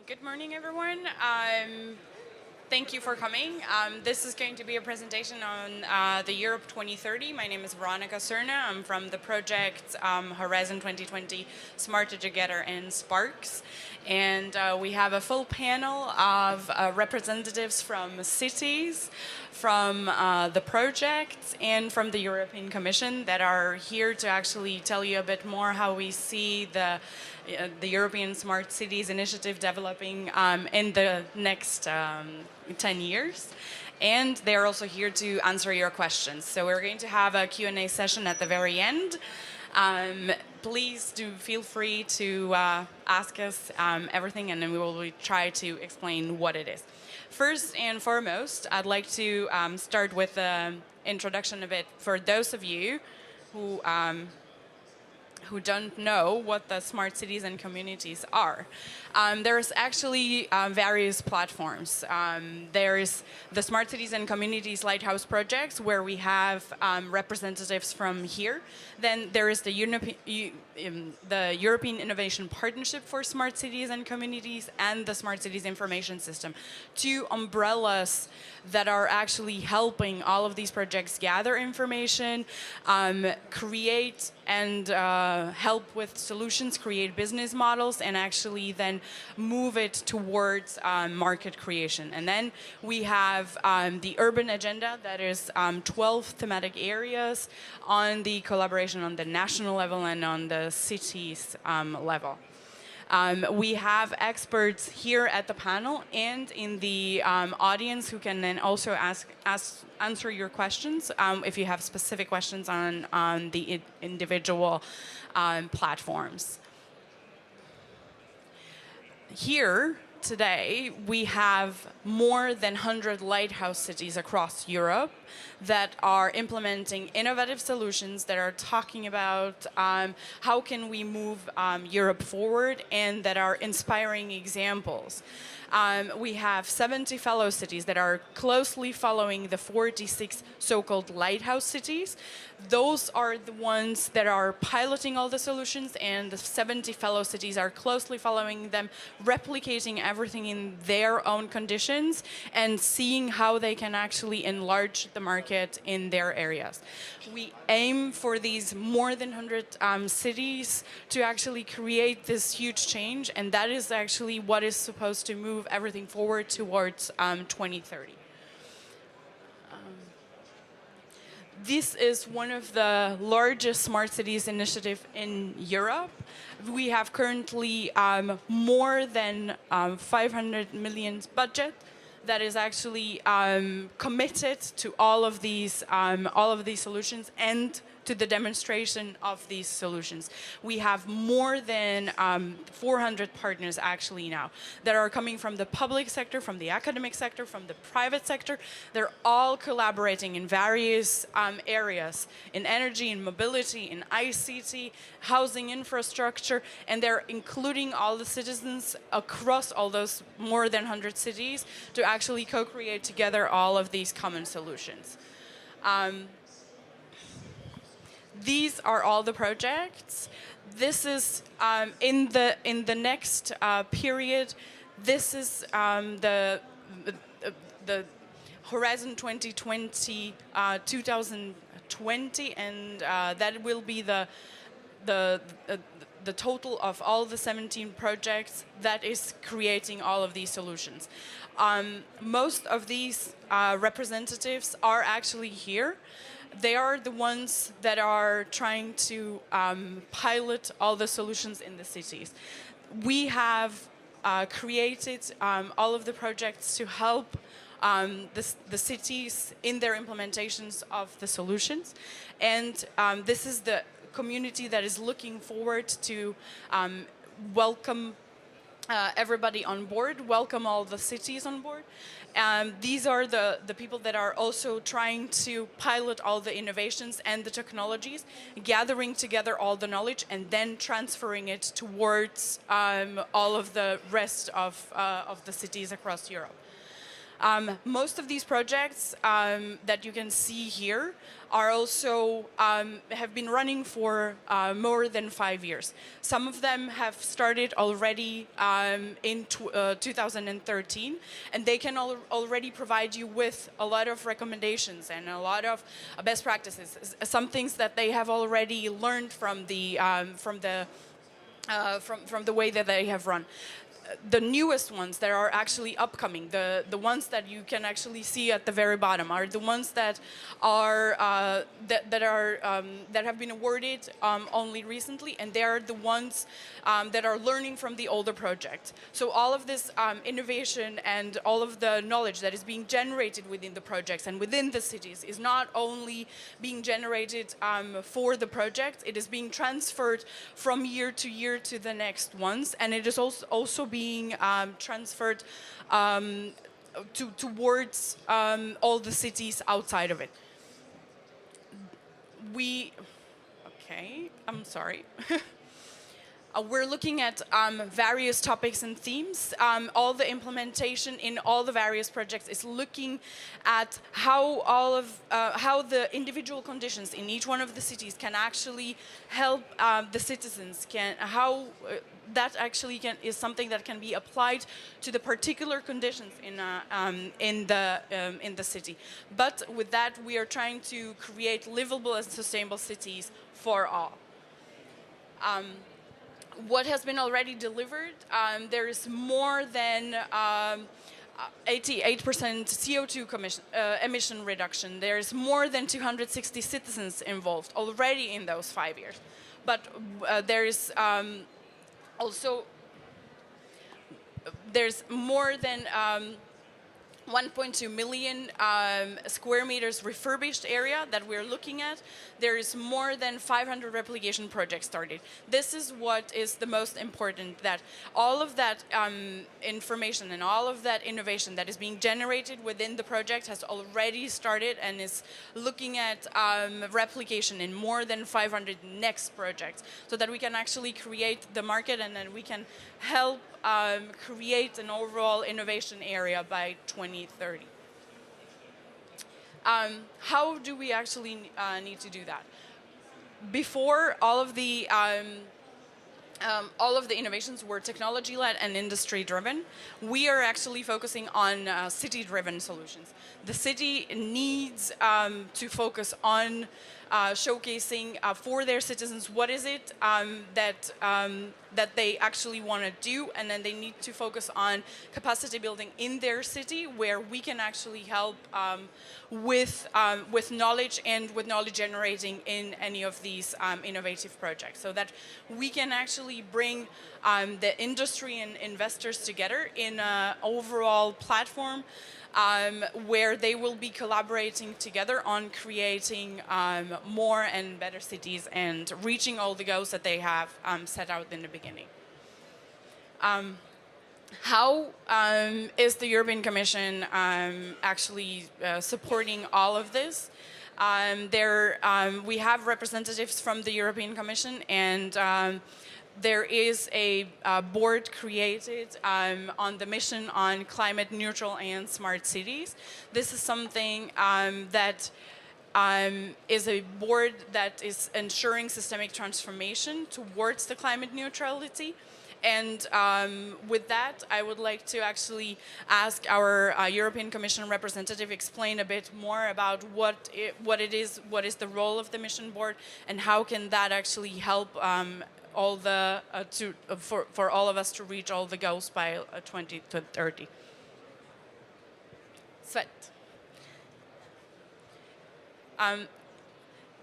Good morning, everyone. Thank you for coming. This is going to be a presentation on the Europe 2030. My name is Veronica Cerna. I'm from the project Horizon 2020 Smarter Together and Sparks. And we have a full panel of representatives from cities, from the projects, and from the European Commission that are here to actually tell you a bit more how we see the European Smart Cities initiative developing in the next 10 years. And they're also here to answer your questions. So we're going to have a Q&A session at the very end. Please do feel free to ask us everything, and then we will try to explain what it is. First and foremost, I'd like to start with an introduction a bit for those of you who don't know what the smart cities and communities are. There's actually various platforms. There is the Smart Cities and Communities Lighthouse projects, where we have representatives from here. Then there is the European Innovation Partnership for Smart Cities and Communities and the Smart Cities Information System. Two umbrellas that are actually helping all of these projects gather information, create and help with solutions, create business models, and actually then move it towards market creation. And then we have the urban agenda, that is 12 thematic areas on the collaboration on the national level and on the cities level. We have experts here at the panel and in the audience who can then also answer your questions if you have specific questions on the individual platforms. Here today, we have more than 100 lighthouse cities across Europe that are implementing innovative solutions, that are talking about how can we move Europe forward, and that are inspiring examples. We have 70 fellow cities that are closely following the 46 so-called lighthouse cities. Those are the ones that are piloting all the solutions, and the 70 fellow cities are closely following them, replicating everything in their own conditions and seeing how they can actually enlarge the market in their areas. We aim for these more than 100 cities to actually create this huge change, and that is actually what is supposed to move everything forward towards 2030. This is one of the largest smart cities initiative in Europe. We have currently more than 500 million budget that is actually committed to all of these solutions and to the demonstration of these solutions. We have more than 400 partners actually now that are coming from the public sector, from the academic sector, from the private sector. They're all collaborating in various areas, in energy, in mobility, in ICT, housing infrastructure, and they're including all the citizens across all those more than 100 cities to actually co-create together all of these common solutions. These are all the projects. This is in the next period. This is the Horizon 2020 2020, and that will be the total of all the 17 projects that is creating all of these solutions. Most of these representatives are actually here. They are the ones that are trying to pilot all the solutions in the cities. We have created all of the projects to help the cities in their implementations of the solutions. And this is the community that is looking forward to welcome everybody on board, welcome all the cities on board. These are the people that are also trying to pilot all the innovations and the technologies, gathering together all the knowledge and then transferring it towards all of the rest of the cities across Europe. Most of these projects that you can see here are also have been running for more than 5 years. Some of them have started already in 2013, and they can already provide you with a lot of recommendations and a lot of best practices. Some things that they have already learned from the way that they have run. The newest ones that are actually upcoming, the ones that you can actually see at the very bottom, are the ones that are that have been awarded only recently, and they are the ones that are learning from the older project. So all of this innovation and all of the knowledge that is being generated within the projects and within the cities is not only being generated for the project, it is being transferred from year to the next ones, and it is also being transferred towards all the cities outside of it. I'm sorry. We're looking at various topics and themes. All the implementation in all the various projects is looking at how how the individual conditions in each one of the cities can actually help the citizens. How that actually is something that can be applied to the particular conditions in the city. But with that, we are trying to create livable and sustainable cities for all. What has been already delivered, there is more than 88% CO2 emission reduction. There's more than 260 citizens involved already in those 5 years. But there is also, there's more than 1.2 million square meters refurbished area that we're looking at. There is more than 500 replication projects started. This is what is the most important, that all of that information and all of that innovation that is being generated within the project has already started and is looking at replication in more than 500 next projects, so that we can actually create the market and then we can help create an overall innovation area by 2030. How do we actually need to do that? Before, all of the innovations were technology-led and industry-driven. We are actually focusing on city-driven solutions. The city needs to focus on showcasing for their citizens what is it that they actually want to do, and then they need to focus on capacity building in their city, where we can actually help with knowledge and with knowledge generating in any of these innovative projects, so that we can actually bring the industry and investors together in an overall platform where they will be collaborating together on creating more and better cities and reaching all the goals that they have set out in the beginning. How is the European Commission actually supporting all of this? We have representatives from the European Commission, and there is a board created on the mission on climate neutral and smart cities. This is something that is a board that is ensuring systemic transformation towards the climate neutrality. And with that, I would like to actually ask our European Commission representative explain a bit more about what it is, what is the role of the mission board, and how can that actually help for all of us to reach all the goals by 2030. Svet.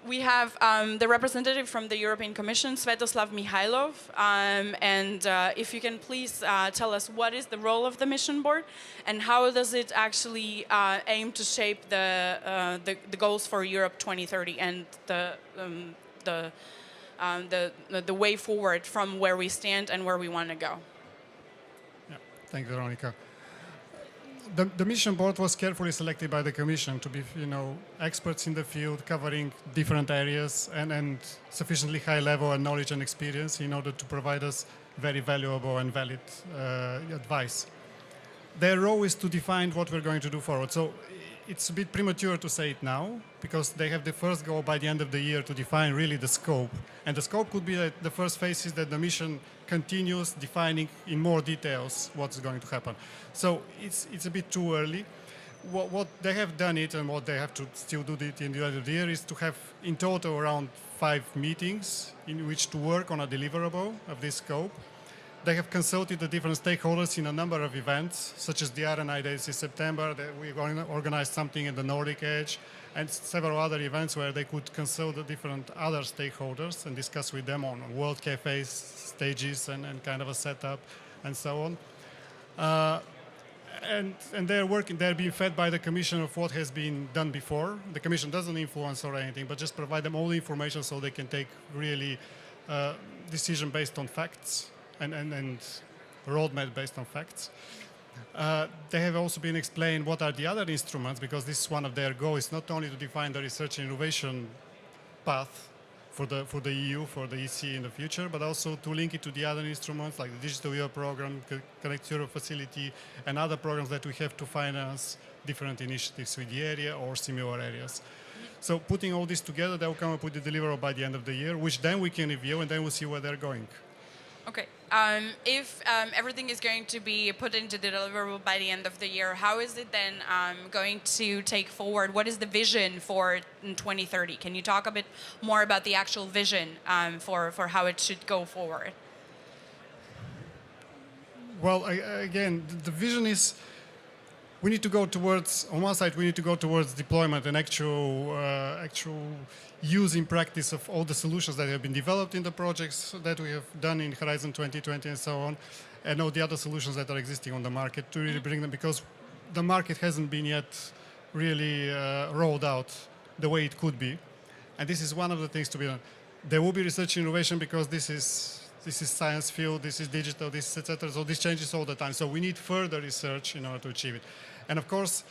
We have the representative from the European Commission, Svetislav Mihaylov, and if you can please tell us what is the role of the mission board and how does it actually aim to shape the goals for Europe 2030 and the way forward from where we stand and where we want to go. Yeah, thank you, Veronica. The mission board was carefully selected by the Commission to be, experts in the field, covering different areas and sufficiently high level and knowledge and experience in order to provide us very valuable and valid advice. their role is to define what we're going to do forward. So it's a bit premature to say it now, because they have the first goal by the end of the year to define really the scope. And the scope could be that the first phase is that the mission continues defining in more details what's going to happen. So it's a bit too early. What they have done it, and what they have to still do it in the end of the year, is to have in total around 5 meetings in which to work on a deliverable of this scope. They have consulted the different stakeholders in a number of events, such as the RNI Days in September. We're going to organize something in the Nordic Edge, and several other events where they could consult the different other stakeholders and discuss with them on World Cafes, stages, and kind of a setup, and so on. And they're working, they're being fed by the Commission of what has been done before. The Commission doesn't influence or anything, but just provide them all the information so they can take really decision based on facts and roadmap based on facts. They have also been explained what are the other instruments, because this is one of their goals, not only to define the research and innovation path for the EU, for the EC in the future, but also to link it to the other instruments like the Digital Europe program, Connect Europe facility, and other programs that we have to finance different initiatives with the area or similar areas. So putting all this together, they will come up with the deliverable by the end of the year, which then we can review, and then we'll see where they're going. Okay. If everything is going to be put into the deliverable by the end of the year, how is it then going to take forward? What is the vision for 2030? Can you talk a bit more about the actual vision for how it should go forward? Well, again, the vision is we need to go towards, on one side, we need to go towards deployment and actual use in practice of all the solutions that have been developed in the projects that we have done in Horizon 2020 and so on, and all the other solutions that are existing on the market to really bring them, because the market hasn't been yet really rolled out the way it could be. And this is one of the things to be done. There will be research and innovation, because this is science field, this is digital, this is etc. So this changes all the time. So we need further research in order to achieve it. And of course,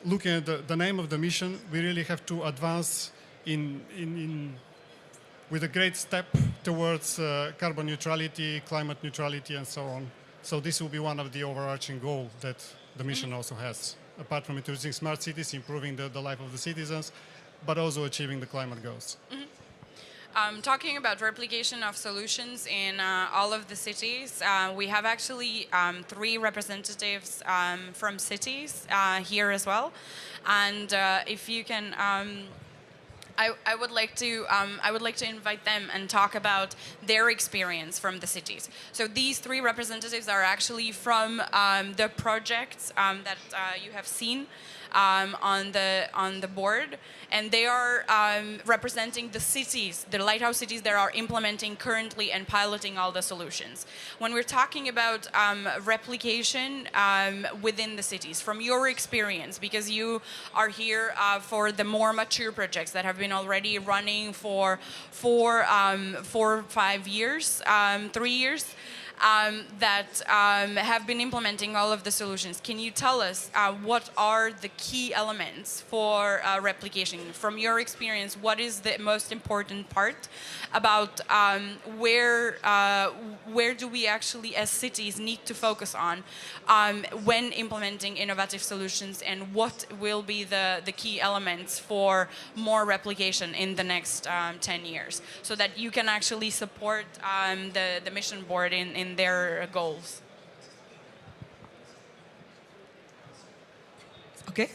looking at the name of the mission, we really have to advance with a great step towards carbon neutrality, climate neutrality, and so on. So this will be one of the overarching goals that the mission also has, apart from introducing smart cities, improving the life of the citizens, but also achieving the climate goals. Talking about replication of solutions in all of the cities, we have actually 3 representatives from cities here as well. And if you can, I would like to invite them and talk about their experience from the cities. So these 3 representatives are actually from the projects that you have seen on the board, and they are representing the cities, the lighthouse cities that are implementing currently and piloting all the solutions. When we're talking about replication within the cities, from your experience, because you are here for the more mature projects that have been already running for 4 or 5 years, 3 years, that have been implementing all of the solutions. Can you tell us what are the key elements for replication? From your experience, what is the most important part about where do we actually as cities need to focus on when implementing innovative solutions, and what will be the key elements for more replication in the next 10 years, so that you can actually support the mission board in their goals? Okay,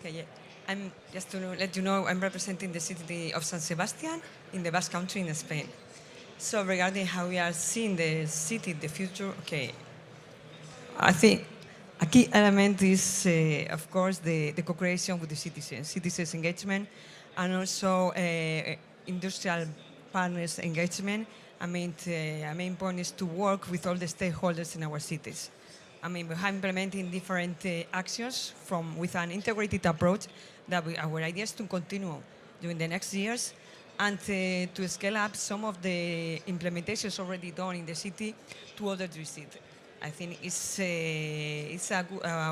yeah. I'm just to let you know, I'm representing the city of San Sebastian in the Basque Country in Spain. So regarding how we are seeing the city, the future, okay, I think a key element is, of course, the co-creation with the citizens engagement, and also industrial partners engagement. I mean, a main point is to work with all the stakeholders in our cities. I mean, we are implementing different actions with an integrated approach that our idea is to continue during the next years, and to scale up some of the implementations already done in the city to other districts. I think it's a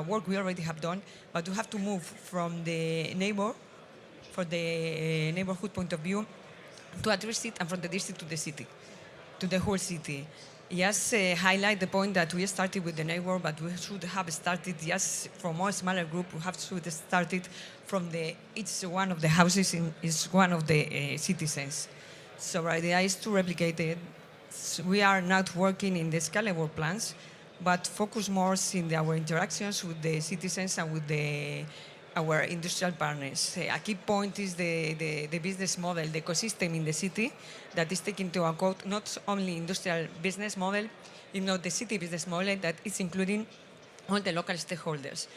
work we already have done, but we have to move from the neighborhood point of view to a district, and from the district to the city, to the whole city. just highlight the point that we started with the network, but we should have started just from a smaller group. We have should started from each one of the houses in each one of the citizens. So our idea is to replicate it. So we are not working in the scalable plans, but focus more in our interactions with the citizens and with our industrial partners. A key point is the business model, the ecosystem in the city that is taking into account not only industrial business model, the city business model that is including all the local stakeholders,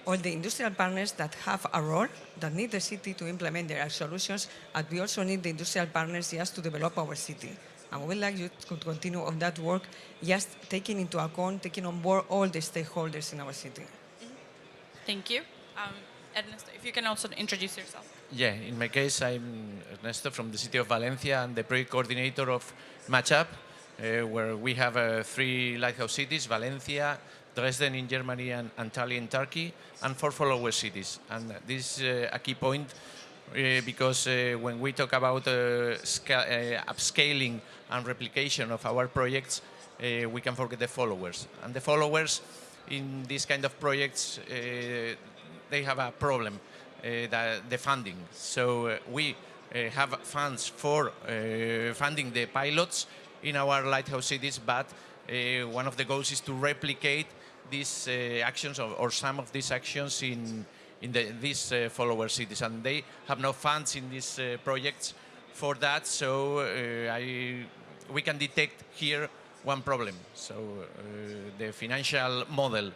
all the industrial partners that have a role, that need the city to implement their solutions, and we also need the industrial partners just to develop our city. And we would like you to continue on that work, just taking into account, taking on board all the stakeholders in our city. Thank you. Ernesto, if you can also introduce yourself. Yeah, in my case, I'm Ernesto from the city of Valencia and the project coordinator of Matchup, where we have 3 lighthouse cities, Valencia, Dresden in Germany, and Antalya in Turkey, and 4 follower cities. And this is a key point because when we talk about upscaling and replication of our projects, we can forget the followers. And the followers in these kind of projects, they have a problem, the funding. So we have funds for funding the pilots in our lighthouse cities, but one of the goals is to replicate these actions or some of these actions in these follower cities, and they have no funds in these projects for that. So we can detect here one problem. So the financial model.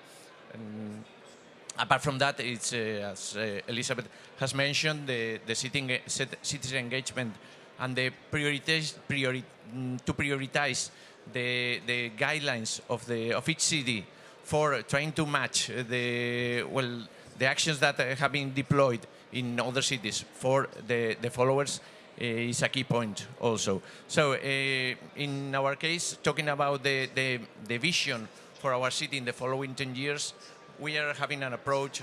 Apart from that, it's as Elizabeth has mentioned, the citizen engagement and the to prioritize the guidelines of each city for trying to match the actions that have been deployed in other cities for the followers is a key point also. So in our case, talking about the vision for our city in the following 10 years, we are having an approach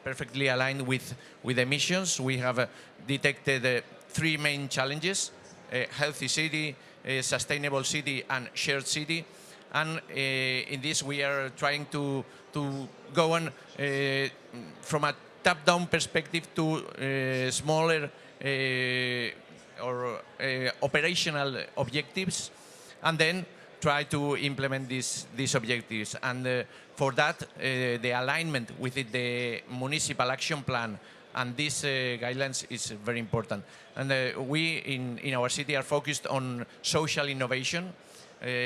perfectly aligned with the missions. We have detected 3 main challenges: a healthy city, a sustainable city, and shared city. And in this, we are trying to go on from a top-down perspective to smaller or operational objectives, and then try to implement these objectives. And for that, the alignment with the municipal action plan and these guidelines is very important. And we in our city are focused on social innovation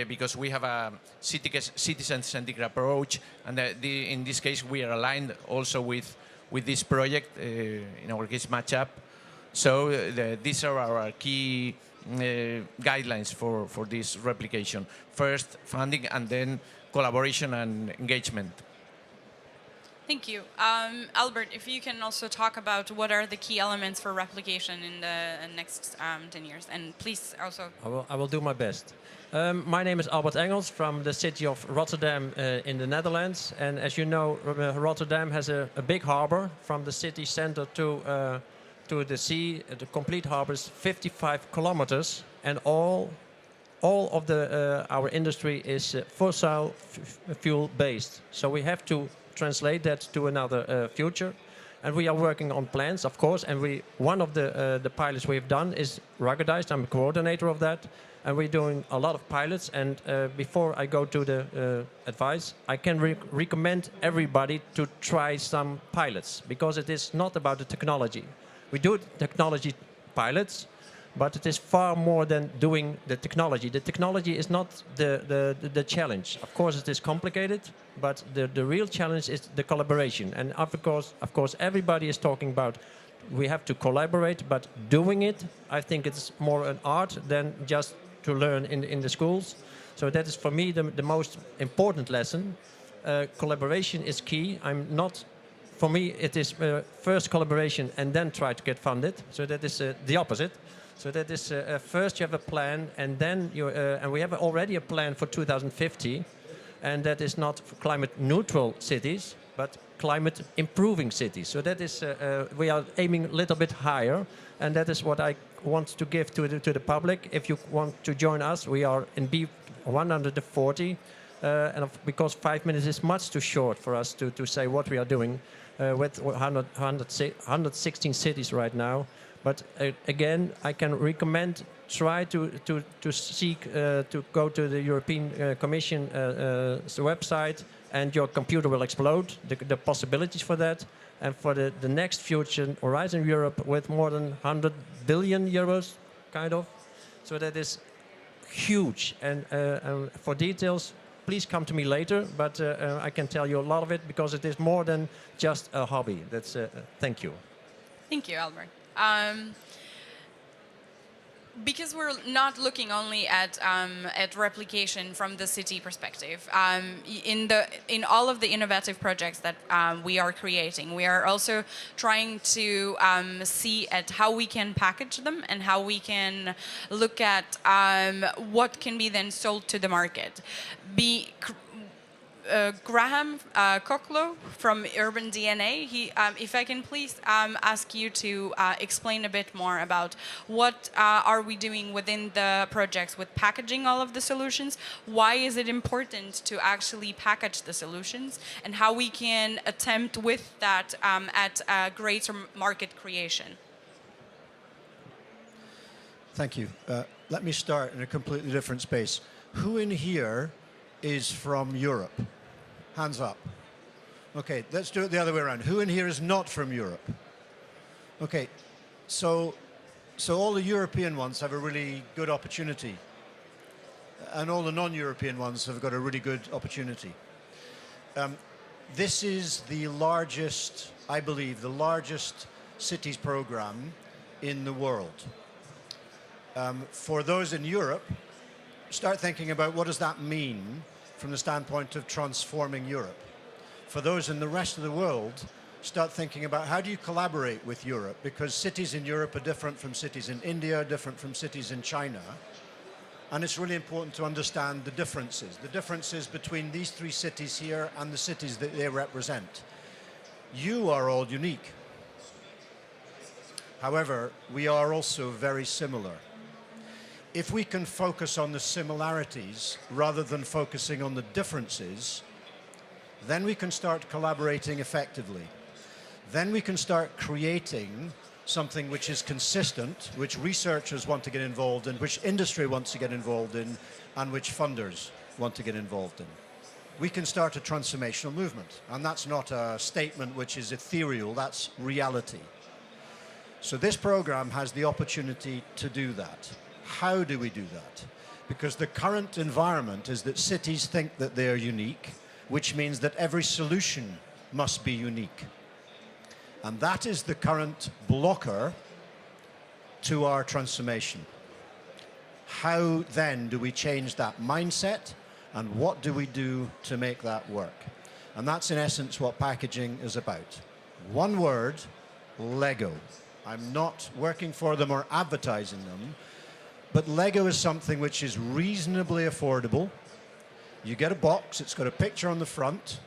because we have a citizen-centric approach, and in this case we are aligned also with this project, in our case Matchup. So these are our key guidelines for this replication. First, funding, and then collaboration and engagement. Thank you. Albert, if you can also talk about what are the key elements for replication in the next 10 years. And please also... I will do my best. My name is Albert Engels from the city of Rotterdam in the Netherlands. And as you know, Rotterdam has a big harbor from the city center to the sea. The complete harbor is 55 kilometers, and all of our industry is fossil fuel based. So we have to translate that to another future, and we are working on plans, of course. And one of the pilots we've done is ruggedized. I'm a coordinator of that, and we're doing a lot of pilots. And before I go to the advice, I can recommend everybody to try some pilots, because it is not about the technology. We do technology pilots, but it is far more than doing the technology. The technology is not the challenge. Of course, it is complicated, but the real challenge is the collaboration. And of course, everybody is talking about we have to collaborate, but doing it, I think it's more an art than just to learn in the schools. So that is, for me, the most important lesson. Collaboration is key. For me, it is first collaboration and then try to get funded. So that is the opposite. So that is first you have a plan, and then and we have already a plan for 2050, and that is not for climate neutral cities, but climate improving cities. So that is, we are aiming a little bit higher, and that is what I want to give to the public. If you want to join us, we are in B140, because 5 minutes is much too short for us to say what we are doing with 116 cities right now. But again, I can recommend try to seek to go to the European Commission website, and your computer will explode, the possibilities for that. And for the next future, Horizon Europe with more than 100 billion euros, kind of. So that is huge. And for details, please come to me later. But I can tell you a lot of it, because it is more than just a hobby. That's thank you. Thank you, Albert. Because we're not looking only at replication from the city perspective, in all of the innovative projects that we are creating, we are also trying to see at how we can package them and how we can look at what can be then sold to the market. Graham Cocklow from Urban DNA. If I can please ask you to explain a bit more about what are we doing within the projects with packaging all of the solutions, why is it important to actually package the solutions, and how we can attempt with that at greater market creation. Thank you. Let me start in a completely different space. Who in here is from Europe? Hands up. Okay, let's do it the other way around. Who in here is not from Europe? Okay, so all the European ones have a really good opportunity, and all the non-European ones have got a really good opportunity. This is the largest, I believe, the largest cities program in the world. For those in Europe, start thinking about what does that mean from the standpoint of transforming Europe. For those in the rest of the world, start thinking about how do you collaborate with Europe, because cities in Europe are different from cities in India, different from cities in China. And it's really important to understand the differences between these three cities here and the cities that they represent. You are all unique. However, we are also very similar. If we can focus on the similarities rather than focusing on the differences, then we can start collaborating effectively. Then we can start creating something which is consistent, which researchers want to get involved in, which industry wants to get involved in, and which funders want to get involved in. We can start a transformational movement, and that's not a statement which is ethereal, that's reality. So this program has the opportunity to do that. How do we do that? Because the current environment is that cities think that they are unique, which means that every solution must be unique. And that is the current blocker to our transformation. How then do we change that mindset, and what do we do to make that work? And that's in essence what packaging is about. One word, Lego. I'm not working for them or advertising them, but Lego is something which is reasonably affordable. You get a box, it's got a picture on the front,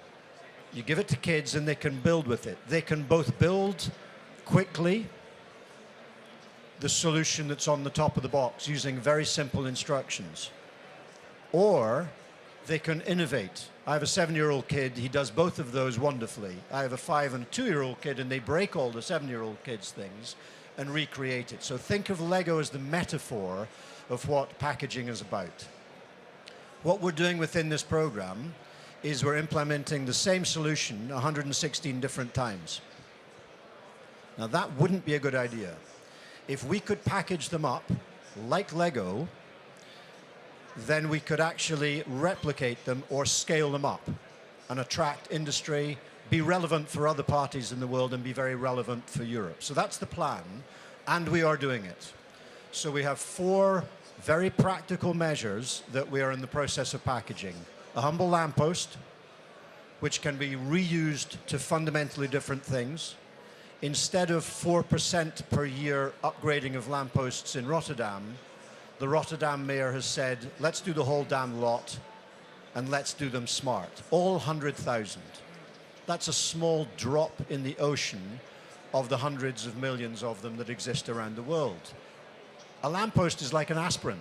you give it to kids and they can build with it. They can both build quickly the solution that's on the top of the box using very simple instructions, or they can innovate. I have a 7-year-old kid, he does both of those wonderfully. I have a 5 and a 2-year-old kid, and they break all the 7-year-old kids' things and recreate it. So think of Lego as the metaphor of what packaging is about. What we're doing within this program is we're implementing the same solution 116 different times. Now that wouldn't be a good idea. If we could package them up like Lego, then we could actually replicate them or scale them up and attract industry, be relevant for other parties in the world, and be very relevant for Europe. So that's the plan, and we are doing it. So we have 4 very practical measures that we are in the process of packaging. A humble lamppost, which can be reused to fundamentally different things. Instead of 4% per year upgrading of lampposts in Rotterdam, the Rotterdam mayor has said, let's do the whole damn lot and let's do them smart. All 100,000. that's a small drop in the ocean of the hundreds of millions of them that exist around the world. A lamppost is like an aspirin.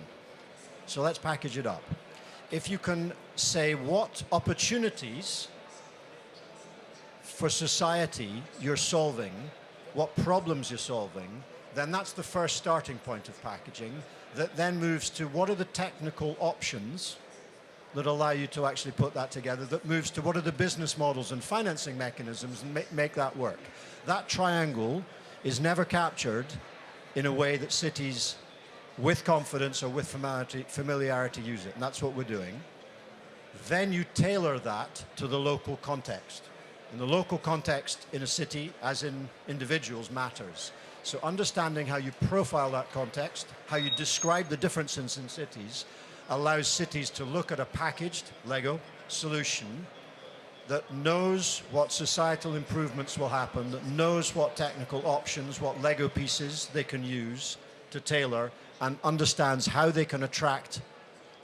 So let's package it up. If you can say what opportunities for society you're solving, what problems you're solving, then that's the first starting point of packaging. That then moves to what are the technical options that allow you to actually put that together, that moves to what are the business models and financing mechanisms and make that work. That triangle is never captured in a way that cities with confidence or with familiarity use it, and that's what we're doing. Then you tailor that to the local context. And the local context in a city, as in individuals, matters. So understanding how you profile that context, how you describe the differences in cities, allows cities to look at a packaged Lego solution that knows what societal improvements will happen, that knows what technical options, what Lego pieces they can use to tailor, and understands how they can attract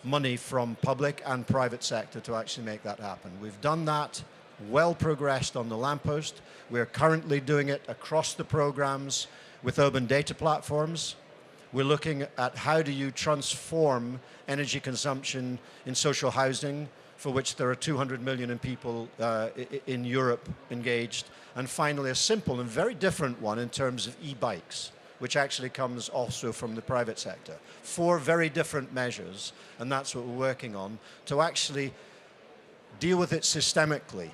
money from public and private sector to actually make that happen. We've done that, well progressed on the lamppost. We're currently doing it across the programs with urban data platforms. We're looking at how do you transform energy consumption in social housing, for which there are 200 million people in Europe engaged. And finally, a simple and very different one in terms of e-bikes, which actually comes also from the private sector. 4 very different measures, and that's what we're working on, to actually deal with it systemically,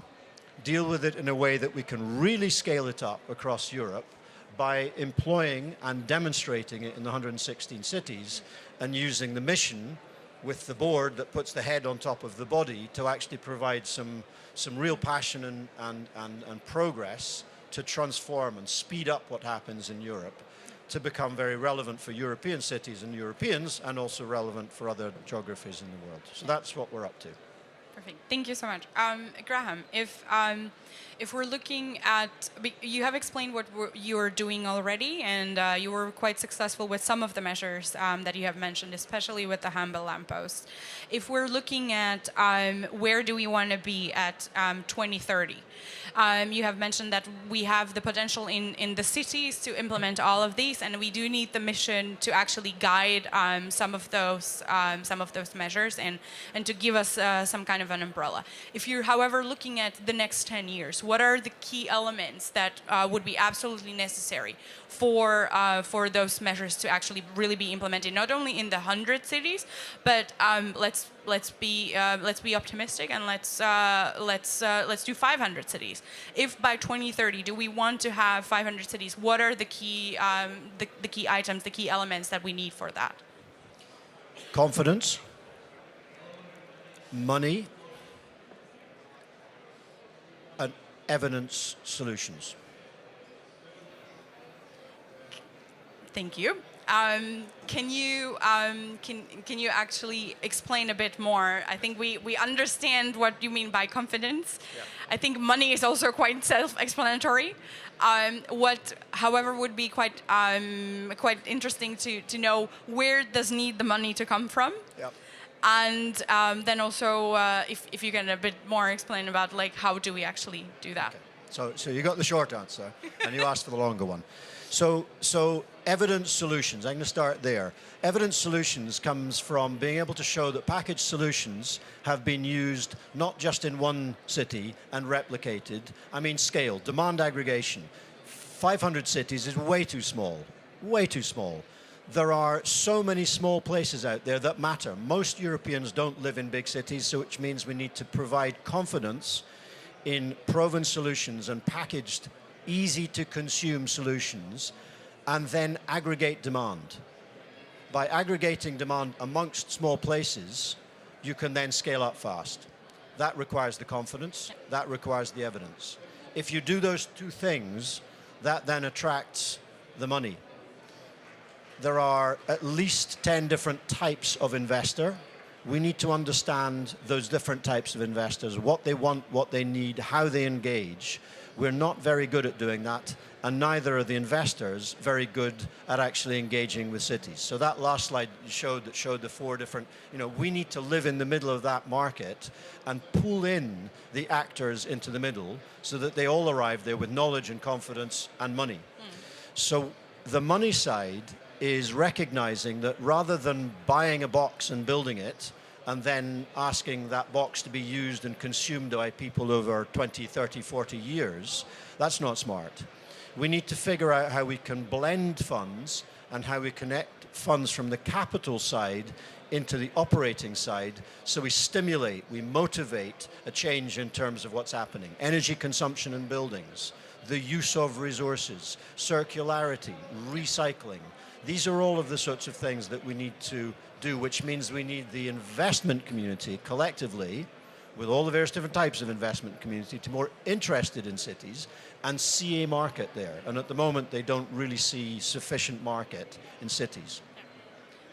deal with it in a way that we can really scale it up across Europe by employing and demonstrating it in the 116 cities and using the mission with the board that puts the head on top of the body to actually provide some real passion and progress to transform and speed up what happens in Europe to become very relevant for European cities and Europeans and also relevant for other geographies in the world. So that's what we're up to. Perfect. Thank you so much. Graham, if we're looking at, you have explained what you're doing already, and you were quite successful with some of the measures that you have mentioned, especially with the handbell lamppost. If we're looking at where do we want to be at 2030, you have mentioned that we have the potential in the cities to implement all of these, and we do need the mission to actually guide some of those measures and to give us some kind of an umbrella. If you're, however, looking at the next 10 years, what are the key elements that would be absolutely necessary for those measures to actually really be implemented, not only in the 100 cities, but let's be optimistic and let's do 500 cities. If by 2030 do we want to have 500 cities, what are the key key items, the key elements that we need for that? Confidence, money, and evidence solutions. Thank you. Can you actually explain a bit more? I think we understand what you mean by confidence. Yeah. I think money is also quite self-explanatory. What, however, would be quite interesting to know, where does need the money to come from? Yep. And then also, if you can a bit more explain about like how do we actually do that? Okay. So you got the short answer, and you asked for the longer one. So evidence solutions, I'm going to start there. Evidence solutions comes from being able to show that packaged solutions have been used not just in one city and replicated, I mean scale, demand aggregation. 500 cities is way too small, way too small. There are so many small places out there that matter. Most Europeans don't live in big cities, so which means we need to provide confidence in proven solutions and packaged, easy-to-consume solutions, and then aggregate demand. By aggregating demand amongst small places, you can then scale up fast. That requires the confidence, that requires the evidence. If you do those two things, that then attracts the money. There are at least 10 different types of investor. We need to understand those different types of investors, what they want, what they need, how they engage. We're not very good at doing that, and neither are the investors very good at actually engaging with cities. So that last slide showed the four different, we need to live in the middle of that market and pull in the actors into the middle so that they all arrive there with knowledge and confidence and money. So the money side is recognizing that rather than buying a box and building it, and then asking that box to be used and consumed by people over 20, 30, 40 years, that's not smart. We need to figure out how we can blend funds and how we connect funds from the capital side into the operating side, so we stimulate, we motivate a change in terms of what's happening. Energy consumption in buildings, the use of resources, circularity, recycling. These are all of the sorts of things that we need to do, which means we need the investment community collectively, with all the various different types of investment community, to be more interested in cities and see a market there. And at the moment, they don't really see sufficient market in cities.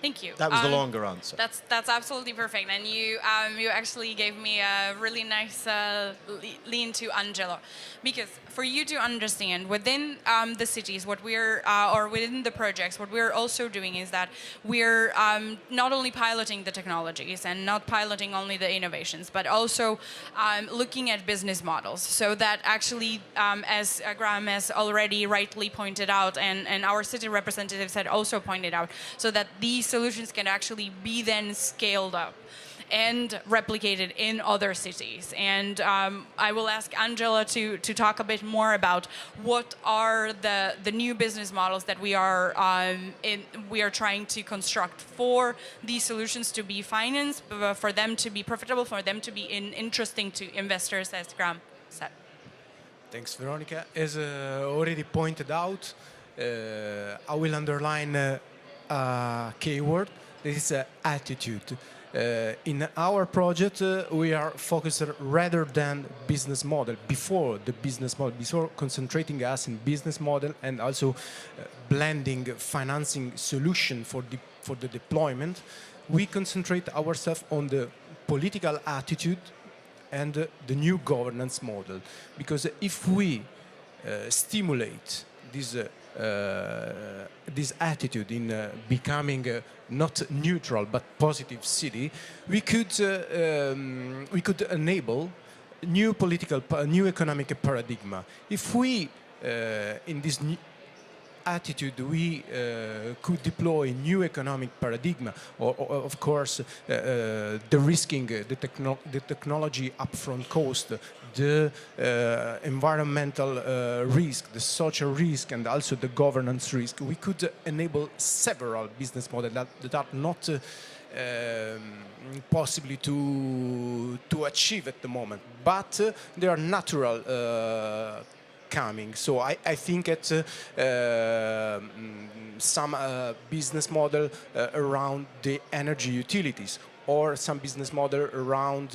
Thank you. That was the longer answer. That's absolutely perfect, and you actually gave me a really nice lean to Angelo, because for you to understand within the cities what we're or within the projects, what we're also doing is that we're not only piloting the technologies and not piloting only the innovations, but also looking at business models, so that actually, as Graham has already rightly pointed out, and our city representatives had also pointed out, so that these solutions can actually be then scaled up and replicated in other cities. And I will ask Angela to talk a bit more about what are the new business models that we are trying to construct for these solutions to be financed, for them to be profitable, for them to be interesting to investors, as Graham said. Thanks, Veronica. As already pointed out, I will underline a keyword. This is attitude. In our project, we are focused rather than business model, before concentrating us in business model and also blending financing solution for the deployment. We concentrate ourselves on the political attitude and the new governance model. Because if we stimulate this attitude in becoming not neutral but positive city, we could enable new economic paradigm. If we in this new attitude we could deploy new economic paradigm, or of course de-risking the technology upfront cost, the environmental risk, the social risk, and also the governance risk, we could enable several business models that are not possibly to achieve at the moment, but they are natural coming. So I think that some business model around the energy utilities, or some business model around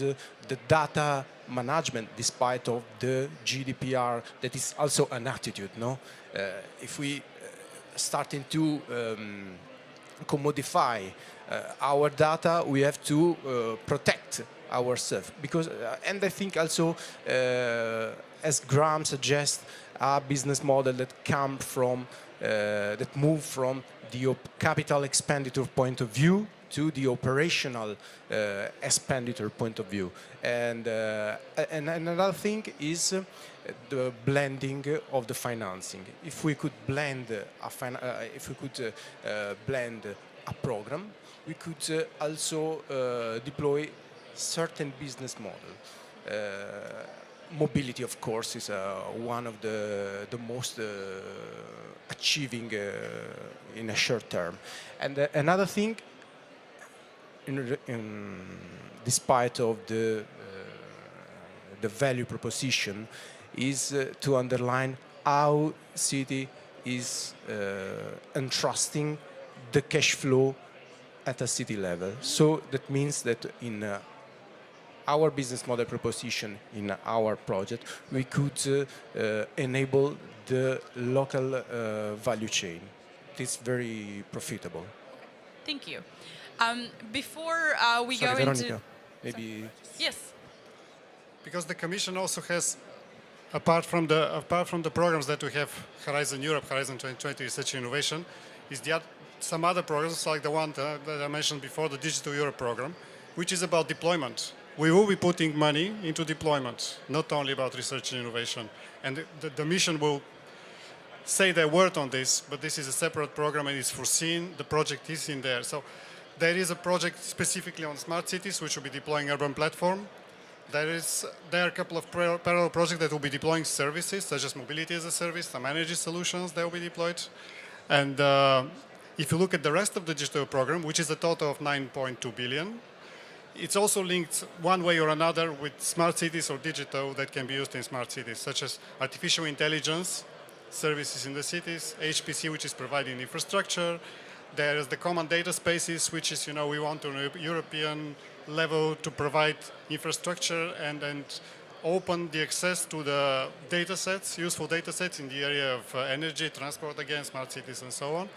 the data management, despite of the GDPR, that is also an attitude, no? If we starting to commodify our data, we have to protect ourselves, because and I think also, as Graham suggests, a business model that come from that move from the capital expenditure point of view to the operational expenditure point of view. And another thing is the blending of the financing. If we could blend blend a program, we could also deploy certain business model. Mobility, of course, is one of the most achieving in a short term. And another thing, despite of the value proposition, is to underline how city is entrusting the cash flow at a city level. So that means that in our business model proposition, in our project, we could enable the local value chain. It's very profitable. Thank you. Before we Sorry, go Veronica, into... maybe... Yes. Because the Commission also has apart from the programs that we have, Horizon Europe, Horizon 2020, Research and Innovation, is some other programs like the one that I mentioned before, the Digital Europe program, which is about deployment. We will be putting money into deployment, not only about research and innovation. And the mission will say their word on this, but this is a separate program and it's foreseen. The project is in there. So there is a project specifically on smart cities, which will be deploying urban platform. There are a couple of parallel projects that will be deploying services, such as mobility as a service, some energy solutions that will be deployed. And if you look at the rest of the digital program, which is a total of 9.2 billion, it's also linked one way or another with smart cities or digital that can be used in smart cities, such as artificial intelligence, services in the cities, HPC, which is providing infrastructure. There is the common data spaces, which is, we want on a European level to provide infrastructure and open the access to the data sets, useful data sets in the area of energy, transport, again, smart cities, and so on.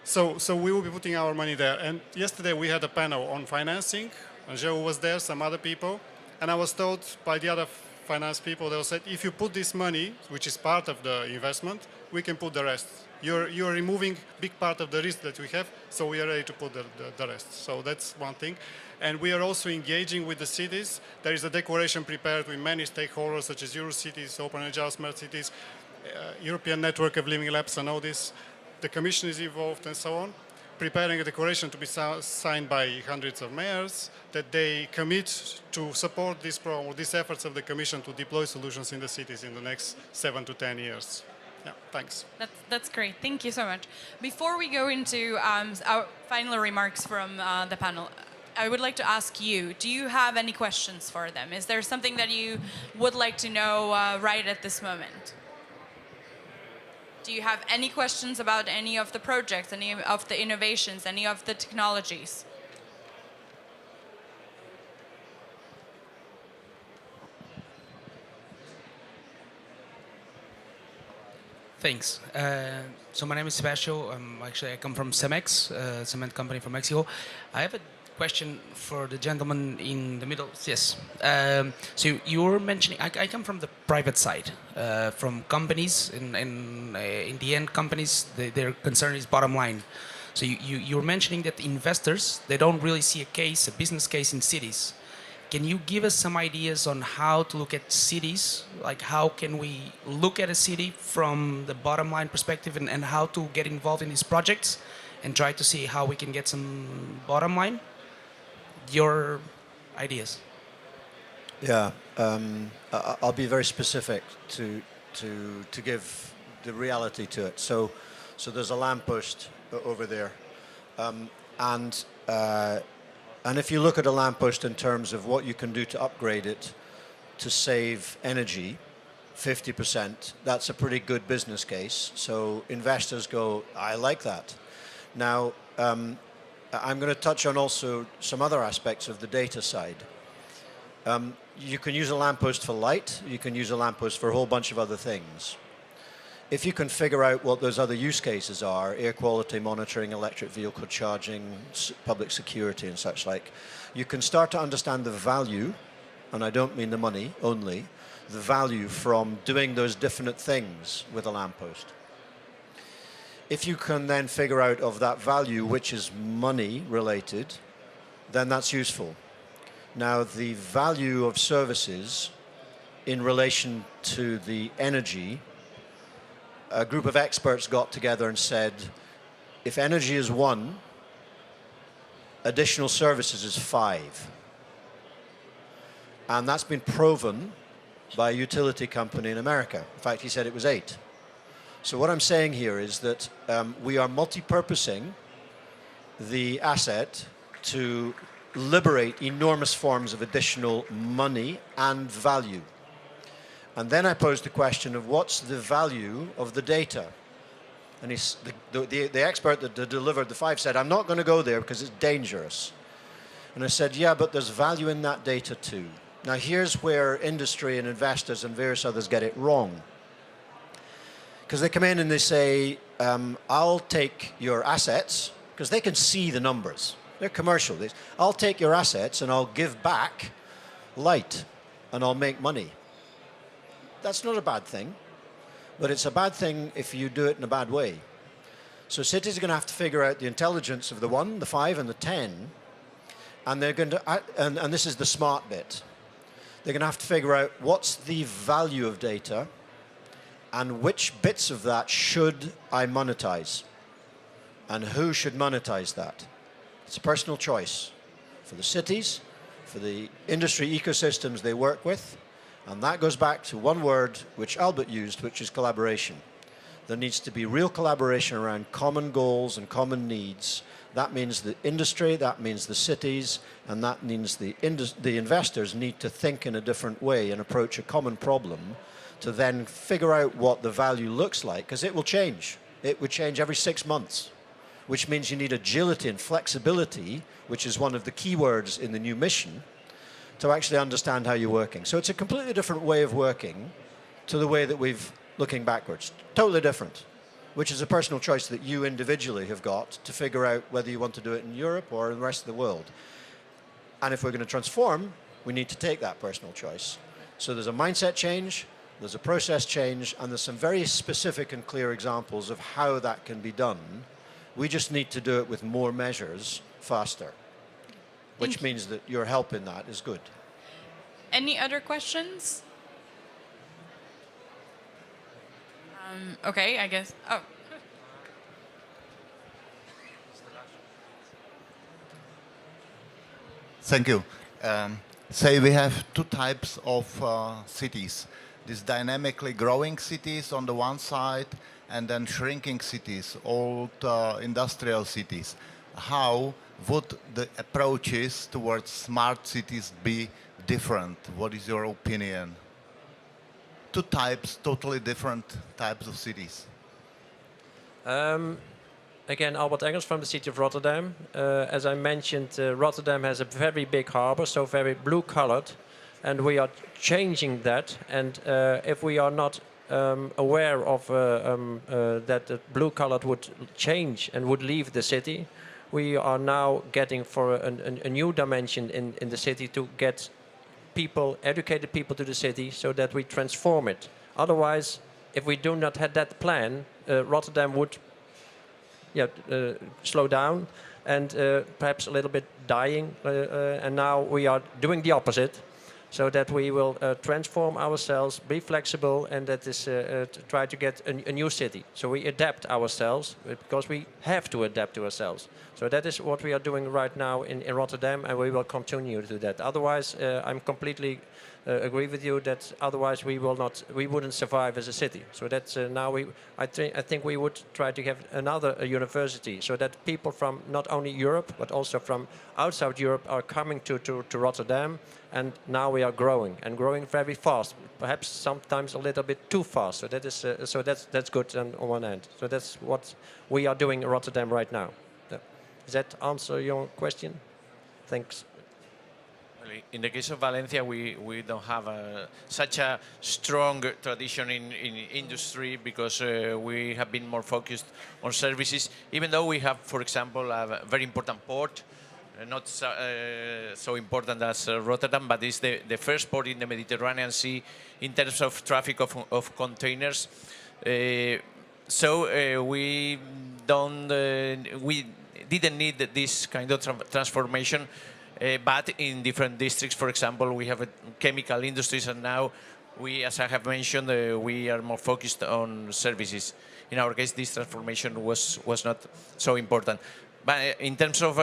So we will be putting our money there. And yesterday we had a panel on financing. Angelo was there, some other people. And I was told by the other finance people, they said, if you put this money, which is part of the investment, we can put the rest. You're removing big part of the risk that we have, so we are ready to put the rest. So that's one thing. And we are also engaging with the cities. There is a declaration prepared with many stakeholders, such as Eurocities, Open Agile Smart Cities, European Network of Living Labs, and all this. The Commission is involved, and so on, preparing a declaration to be signed by hundreds of mayors that they commit to support this program, these efforts of the Commission to deploy solutions in the cities in the next 7 to 10 years. Yeah, thanks. That's great. Thank you so much. Before we go into our final remarks from the panel, I would like to ask you, do you have any questions for them? Is there something that you would like to know right at this moment? Do you have any questions about any of the projects, any of the innovations, any of the technologies? Thanks. So my name is Sebastian. I come from Cemex, a cement company from Mexico. I have a question for the gentleman in the middle. Yes. So you were mentioning, I come from the private side, from companies. In the end, companies, their concern is bottom line. So you were mentioning that the investors, they don't really see a business case in cities. Can you give us some ideas on how to look at cities? Like how can we look at a city from the bottom line perspective and how to get involved in these projects and try to see how we can get some bottom line? Your ideas. Yeah, I'll be very specific to give the reality to it. So there's a lamppost over there, and if you look at a lamppost in terms of what you can do to upgrade it to save energy, 50%, that's a pretty good business case. So investors go, I like that. Now, I'm going to touch on also some other aspects of the data side. You can use a lamppost for light. You can use a lamppost for a whole bunch of other things. If you can figure out what those other use cases are, air quality monitoring, electric vehicle charging, public security and such like, you can start to understand the value, and I don't mean the money only, the value from doing those different things with a lamppost. If you can then figure out of that value which is money related, then that's useful. Now, the value of services in relation to the energy, a group of experts got together and said, if energy is 1, additional services is 5. And that's been proven by a utility company in America. In fact, he said it was 8. So what I'm saying here is that we are multi-purposing the asset to liberate enormous forms of additional money and value. And then I posed the question of what's the value of the data? And the expert that delivered the 5 said, I'm not going to go there because it's dangerous. And I said, yeah, but there's value in that data too. Now here's where industry and investors and various others get it wrong. Because they come in and they say, I'll take your assets, because they can see the numbers. They're commercial. I'll take your assets and I'll give back light and I'll make money. That's not a bad thing, but it's a bad thing if you do it in a bad way. So cities are going to have to figure out the intelligence of the 1, the 5, and the 10, and they're going to, and this is the smart bit. They're going to have to figure out what's the value of data and which bits of that should I monetize and who should monetize that. It's a personal choice for the cities, for the industry ecosystems they work with, and that goes back to one word which Albert used, which is collaboration. There needs to be real collaboration around common goals and common needs. That means the industry, that means the cities, and that means the investors need to think in a different way and approach a common problem to then figure out what the value looks like, because it will change. It would change every 6 months, which means you need agility and flexibility, which is one of the key words in the new mission, to actually understand how you're working. So it's a completely different way of working to the way that we've looking backwards. Totally different, which is a personal choice that you individually have got to figure out whether you want to do it in Europe or in the rest of the world. And if we're going to transform, we need to take that personal choice. So there's a mindset change, there's a process change, and there's some very specific and clear examples of how that can be done. We just need to do it with more measures faster, which means that your help in that is good. Any other questions? Okay, I guess. Oh. Thank you. Say we have two types of cities. These dynamically growing cities on the one side and then shrinking cities, old industrial cities. How would the approaches towards smart cities be different? What is your opinion? Two types, totally different types of cities. Again, Albert Engels from the city of Rotterdam. As I mentioned, Rotterdam has a very big harbor, so very blue-colored, and we are changing that. And if we are not aware of that the blue-colored would change and would leave the city, we are now getting for a new dimension in the city to get people, educated people to the city so that we transform it. Otherwise, if we do not have that plan, Rotterdam would slow down and perhaps a little bit dying. And now we are doing the opposite, so that we will transform ourselves, be flexible, and that is to try to get a new city. So we adapt ourselves because we have to adapt to ourselves. So that is what we are doing right now in Rotterdam, and we will continue to do that. Otherwise, I'm completely agree with you that otherwise we wouldn't survive as a city. So that's now I think we would try to have another university so that people from not only Europe but also from outside Europe are coming to Rotterdam, and now we are growing and growing very fast. Perhaps sometimes a little bit too fast. So that is that's good on one end. So that's what we are doing in Rotterdam right now. Does that answer your question? Thanks. In the case of Valencia, we don't have such a strong tradition in industry because we have been more focused on services, even though we have, for example, a very important port, not so important as Rotterdam, but it's the first port in the Mediterranean Sea in terms of traffic of containers. So we didn't need this kind of transformation. But in different districts, for example, we have chemical industries, and now we, as I have mentioned, we are more focused on services. In our case, this transformation was not so important. But in terms of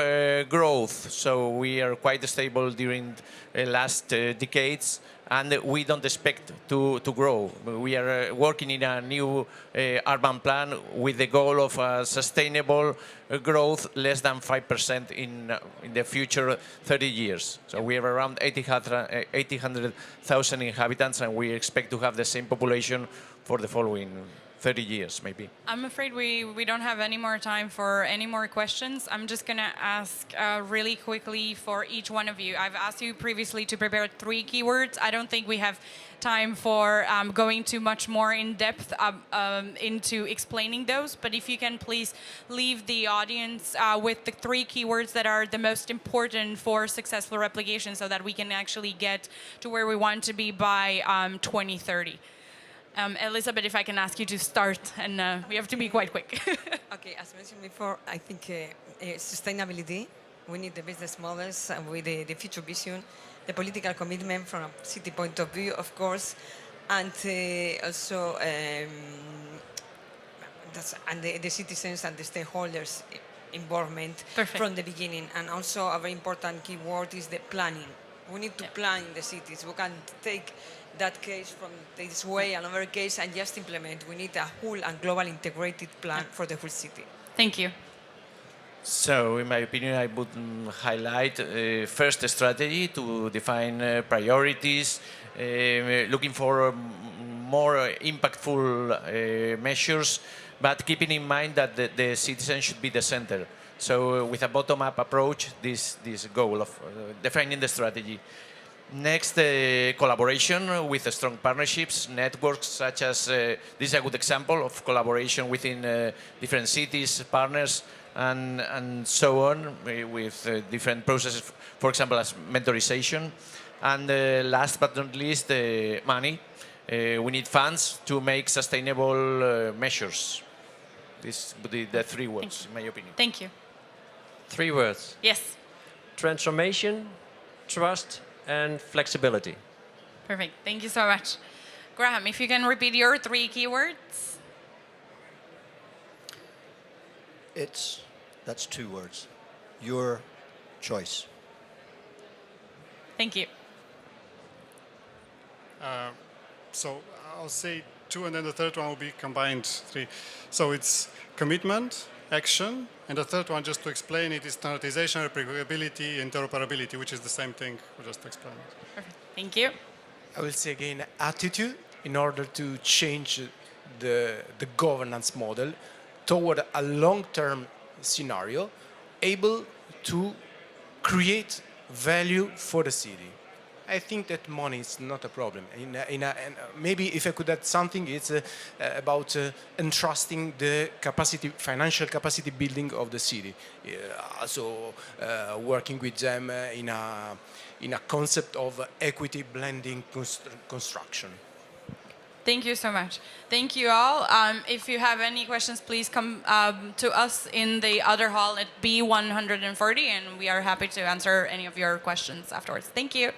growth, so we are quite stable during the last decades, and we don't expect to grow. We are working in a new urban plan with the goal of sustainable growth less than 5% in the future 30 years. So we have around 800,000 inhabitants, and we expect to have the same population for the following 30 years, maybe. I'm afraid we don't have any more time for any more questions. I'm just going to ask really quickly for each one of you. I've asked you previously to prepare 3 keywords. I don't think we have time for going too much more in depth into explaining those. But if you can please leave the audience with the 3 keywords that are the most important for successful replication so that we can actually get to where we want to be by 2030. Elizabeth, if I can ask you to start, and we have to be quite quick. Okay, as mentioned before, I think sustainability, we need the business models with the future vision, the political commitment from a city point of view, of course, and also and the citizens and the stakeholders involvement Perfect. from the beginning. And also a very important key word is the planning. We need to plan the cities. We can take that case from this way, another case, and just implement. We need a whole and global integrated plan for the whole city. Thank you. So, in my opinion, I would highlight first a strategy to define priorities, looking for more impactful measures, but keeping in mind that the citizen should be the center. So, with a bottom-up approach, this goal of defining the strategy. Next, collaboration with strong partnerships, networks such as, this is a good example of collaboration within different cities, partners, and so on, with different processes, for example, as mentorization. And last but not least, money. We need funds to make sustainable measures. This would be the three words, in my opinion. Thank you. 3 words. Yes. Transformation, trust, and flexibility. Perfect. Thank you so much. Graham, if you can repeat your 3 keywords. That's 2 words. Your choice. Thank you. So I'll say 2, and then the third one will be combined 3. So it's commitment, action, and the third one, just to explain it, is standardization, replicability, interoperability, which is the same thing, just to explain it. Perfect. Thank you. I will say again attitude in order to change the governance model toward a long-term scenario, able to create value for the city. I think that money is not a problem. Maybe if I could add something, it's about entrusting the capacity, financial capacity building of the city. Also working with them in a concept of equity blending construction. Thank you so much. Thank you all. If you have any questions, please come to us in the other hall at B140, and we are happy to answer any of your questions afterwards. Thank you.